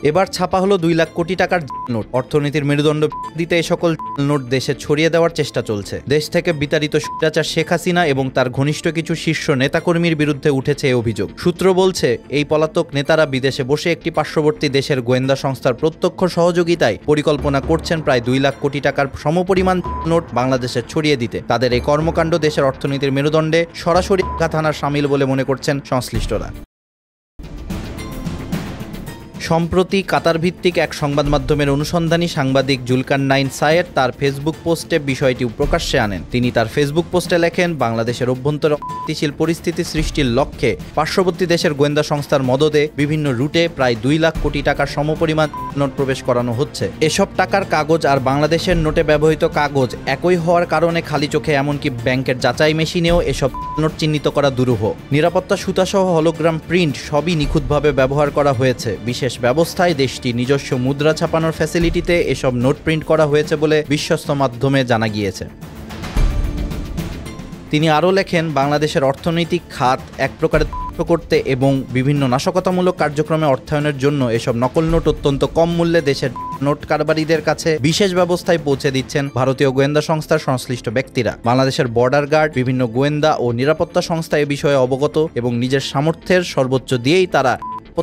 এবার ছাপা হলো 2 লাখ কোটি টাকার নোট। অর্থনীতির মেরুদণ্ড দিতে এই সকল নোট দেশে ছড়িয়ে দেওয়ার চেষ্টা চলছে। দেশ থেকে বিতাড়িত স্বৈরাচার শেখ হাসিনা এবং তার ঘনিষ্ঠ কিছু শীর্ষ নেতাকর্মীর বিরুদ্ধে উঠেছে এই অভিযোগ। সূত্র বলছে, এই পলাতক নেতারা বিদেশে বসে একটি পার্শ্ববর্তী দেশের গোয়েন্দা সংস্থার প্রত্যক্ষ সহযোগিতায় পরিকল্পনা করছেন প্রায় 2 লাখ কোটি টাকার সমপরিমাণ নোট বাংলাদেশে ছড়িয়ে দিতে। তাদের এই কর্মকাণ্ড দেশের অর্থনীতির মেরুদণ্ডে সরাসরি আঘাত হানার শামিল বলে মনে করছেন সংশ্লিষ্টরা। সম্প্রতি কাতার ভিত্তিক এক সংবাদ মাধ্যমের অনুসন্ধানী সাংবাদিক জুলকারনাইন সায়েদ তার ফেসবুক পোস্টে বিষয়টি প্রকাশ্যে আনেন। তিনি তার ফেসবুক পোস্টে লেখেন, বাংলাদেশের অভ্যন্তরে অস্থিতিশীল পরিস্থিতি সৃষ্টির লক্ষ্যে পার্শ্ববর্তী দেশের গোয়েন্দা সংস্থার মদদে বিভিন্ন রুটে প্রায় 2 লাখ কোটি টাকার সমপরিমাণ নোট প্রবেশ করানো হচ্ছে। এসব টাকার কাগজ আর বাংলাদেশের নোটে ব্যবহৃত কাগজ একই হওয়ার কারণে খালি চোখে এমনকি ব্যাংকের যাচাই মেশিনেও এসব নোট চিহ্নিত করা দুরূহ। নিরাপত্তা সুতাসহ হলোগ্রাম প্রিন্ট সবই নিখুঁতভাবে ব্যবহার করা হয়েছে। বিশেষ ব্যবস্থায় দেশটির নিজস্ব মুদ্রা ছাপানোর ফ্যাসিলিটিতে এসব নোট প্রিন্ট করা হয়েছে বলে বিশ্বস্ত মাধ্যমে জানা গিয়েছে। তিনি আরও লেখেন, বাংলাদেশের অর্থনৈতিক খাত এক প্রকারে করতে এবং বিভিন্ন নাশকতামূলক কার্যক্রমে অর্থায়নের জন্য এসব নকল নোট অত্যন্ত কম মূল্যে দেশের নোট কারবারিদের কাছে বিশেষ ব্যবস্থায় পৌঁছে দিচ্ছেন ভারতীয় গোয়েন্দা সংস্থার সংশ্লিষ্ট ব্যক্তিরা। বাংলাদেশের বর্ডার গার্ড, বিভিন্ন গোয়েন্দা ও নিরাপত্তা সংস্থা এ বিষয়ে অবগত এবং নিজের সামর্থ্যের সর্বোচ্চ দিয়েই তারা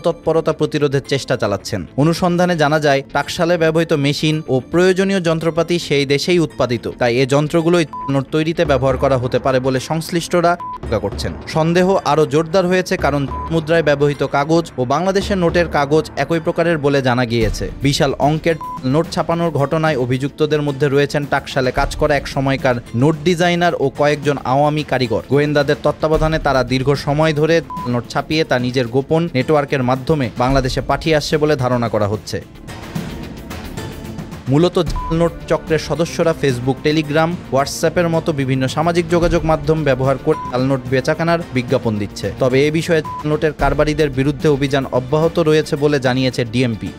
তৎপরতা প্রতিরোধের চেষ্টা চালাচ্ছেন। অনুসন্ধানে জানা যায়, টাকশালে ব্যবহৃত মেশিন ও প্রয়োজনীয় যন্ত্রপাতি সেই দেশেই উৎপাদিত, তাই এ যন্ত্রগুলোই নোট তৈরিতে ব্যবহার করা হতে পারে বলে সংশ্লিষ্টরা আশঙ্কা করছেন। সন্দেহ আরও জোরদার হয়েছে কারণ মুদ্রায় ব্যবহৃত কাগজ ও বাংলাদেশের নোটের কাগজ একই প্রকারের বলে জানা গিয়েছে। বিশাল অঙ্কের নোট ছাপানোর ঘটনায় অভিযুক্তদের মধ্যে রয়েছেন টাকশালে কাজ করা এক সময়কার নোট ডিজাইনার ও কয়েকজন আওয়ামী কারিগর। গোয়েন্দাদের তত্ত্বাবধানে তারা দীর্ঘ সময় ধরে নোট ছাপিয়ে তা নিজের গোপন নেটওয়ার্কের মাধ্যমে বাংলাদেশে পাঠিয়ে আসছে বলে ধারণা করা হচ্ছে। মূলত নোট চক্রের সদস্যরা ফেসবুক, টেলিগ্রাম, হোয়াটসঅ্যাপের মতো বিভিন্ন সামাজিক যোগাযোগ মাধ্যম ব্যবহার করে জালনোট বেচাকেনার বিজ্ঞাপন দিচ্ছে। তবে এ বিষয়ে নোটের কারবারিদের বিরুদ্ধে অভিযান অব্যাহত রয়েছে বলে জানিয়েছে ডিএমপি।